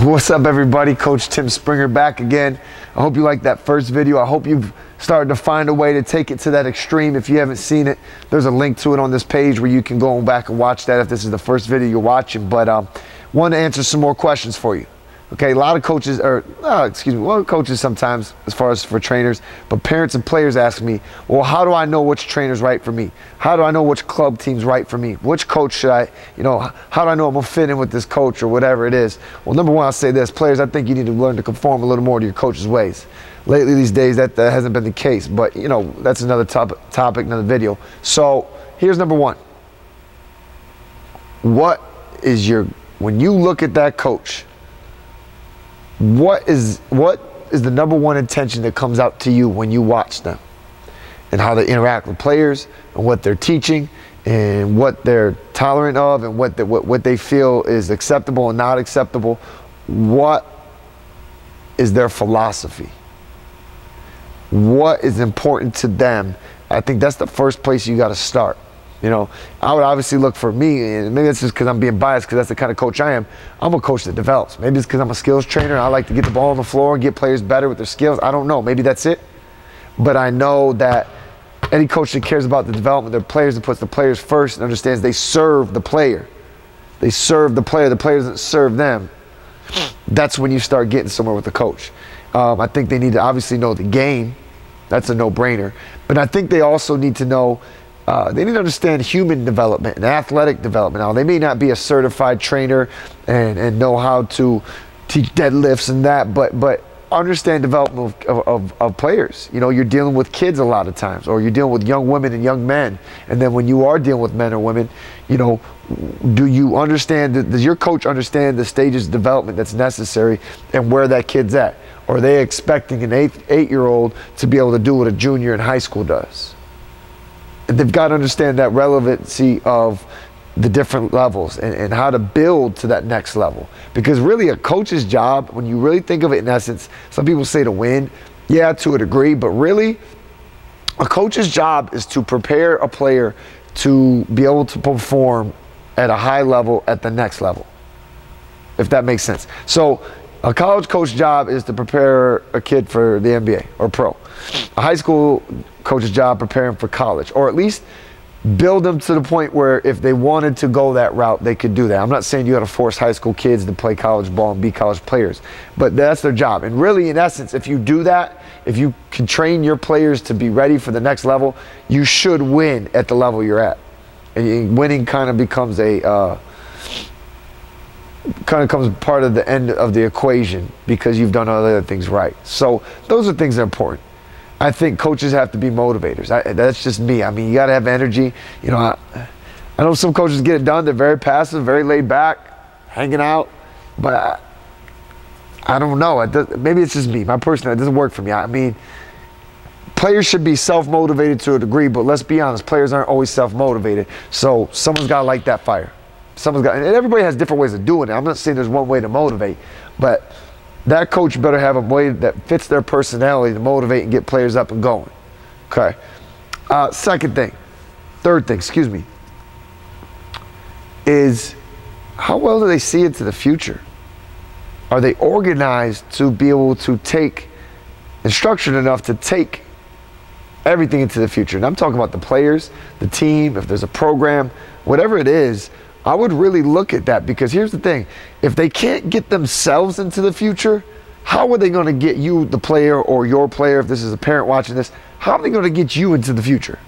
What's up, everybody? Coach Tim Springer back again. I hope you liked that first video. I hope you've started to find a way to take it to that extreme. If you haven't seen it, there's a link to it on this page where you can go back and watch that if this is the first video you're watching. But want to answer some more questions for you. Okay, a lot of coaches, coaches sometimes, as far as for trainers, but parents and players ask me, well, how do I know which trainer's right for me? How do I know which club team's right for me? Which coach should I, how do I know I'm gonna fit in with this coach or whatever it is? Well, number one, I'll say this, players, I think you need to learn to conform a little more to your coach's ways. Lately, these days, that hasn't been the case, but that's another topic, another video. So here's number one. When you look at that coach, what is the number one intention that comes out to you when you watch them and how they interact with players and what they're teaching and what they're tolerant of and what they feel is acceptable and not acceptable? What is their philosophy? What is important to them? I think that's the first place you got to start. I would obviously look for me, and maybe that's just because I'm being biased because that's the kind of coach I am. I'm a coach that develops. Maybe it's because I'm a skills trainer and I like to get the ball on the floor and get players better with their skills. I don't know. Maybe that's it. But I know that any coach that cares about the development of their players and puts the players first and understands they serve the player. They serve the player. The player doesn't serve them. That's when you start getting somewhere with the coach. I think they need to obviously know the game. That's a no-brainer. But I think they also need to know they need to understand human development and athletic development. Now, they may not be a certified trainer and know how to teach deadlifts and that, but understand development of players. You're dealing with kids a lot of times, or you're dealing with young women and young men. And then when you are dealing with men or women, do you understand, does your coach understand the stages of development that's necessary and where that kid's at? Or are they expecting an eight-year-old to be able to do what a junior in high school does? They've got to understand that relevancy of the different levels and how to build to that next level. Because really a coach's job, when you really think of it in essence, some people say to win, yeah, to a degree, but really a coach's job is to prepare a player to be able to perform at a high level at the next level, if that makes sense. So a college coach job is to prepare a kid for the NBA or pro. A high school coach's job preparing for college, or at least build them to the point where if they wanted to go that route, they could do that. I'm not saying you got to force high school kids to play college ball and be college players, but that's their job. And really, in essence, if you do that, if you can train your players to be ready for the next level, you should win at the level you're at. And winning kind of becomes comes part of the end of the equation because you've done other things right. So those are things that are important. I think coaches have to be motivators. That's just me. I mean, you got to have energy. I know some coaches get it done. They're very passive, very laid back, hanging out. But I don't know. Maybe it's just me. My personality, it doesn't work for me. I mean, players should be self-motivated to a degree, but let's be honest, players aren't always self-motivated. So someone's got to light that fire. And everybody has different ways of doing it. I'm not saying there's one way to motivate, but that coach better have a way that fits their personality to motivate and get players up and going. Okay. Third thing, is how well do they see into the future? Are they organized to be able to take and structured enough to take everything into the future? And I'm talking about the players, the team, if there's a program, whatever it is. I would really look at that, because here's the thing. If they can't get themselves into the future, how are they going to get you, the player, or your player, if this is a parent watching this, how are they going to get you into the future?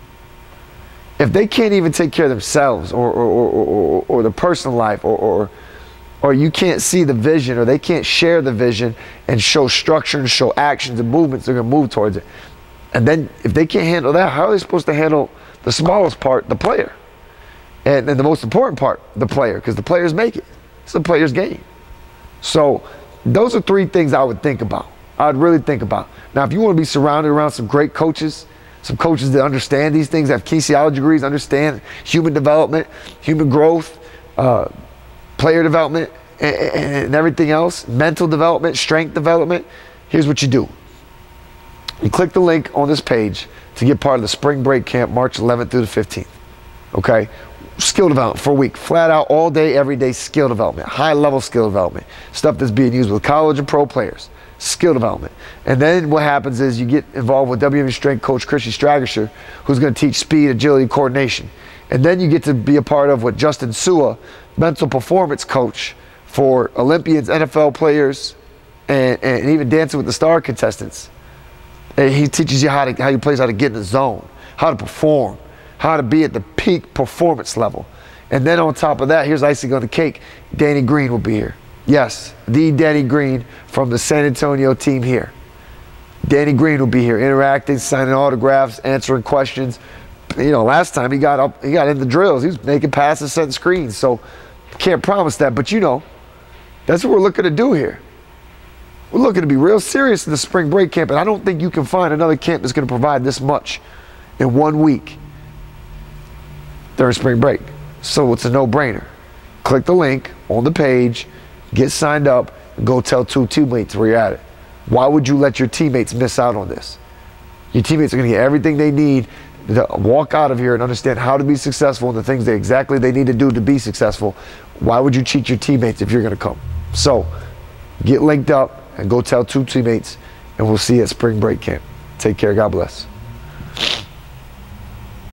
If they can't even take care of themselves or their personal life, or you can't see the vision, or they can't share the vision and show structure and show actions and movements, they're going to move towards it. And then if they can't handle that, how are they supposed to handle the smallest part, the player? And the most important part, the player, because the players make it. It's the player's game. So those are three things I would think about. I'd really think about. Now, if you want to be surrounded around some great coaches, some coaches that understand these things, have kinesiology degrees, understand human development, human growth, player development, and everything else, mental development, strength development, here's what you do. You click the link on this page to get part of the spring break camp, March 11th through the 15th. Okay? skill development for a week. Flat out, all day, every day, skill development. High level skill development. Stuff that's being used with college and pro players. Skill development. And then what happens is you get involved with WMU strength coach Chrissy Stragisher, who's going to teach speed, agility, coordination. And then you get to be a part of what Justin Sua, mental performance coach for Olympians, NFL players, and even Dancing with the Star contestants. And he teaches you how you plays how to get in the zone, how to perform, how to be at the peak performance level. And then on top of that, here's icing on the cake, Danny Green will be here. Yes, the Danny Green from the San Antonio team here. Danny Green will be here, interacting, signing autographs, answering questions. You know, last time he got in the drills. He was making passes, setting screens. So can't promise that, but you know, that's what we're looking to do here. We're looking to be real serious in the spring break camp, and I don't think you can find another camp that's going to provide this much in 1 week during spring break. So it's a no-brainer. Click the link on the page, get signed up, and go tell 2 teammates where you're at it. Why would you let your teammates miss out on this? Your teammates are going to get everything they need to walk out of here and understand how to be successful and the things they need to do to be successful. Why would you cheat your teammates if you're going to come? So get linked up and go tell 2 teammates, and we'll see you at spring break camp. Take care. God bless.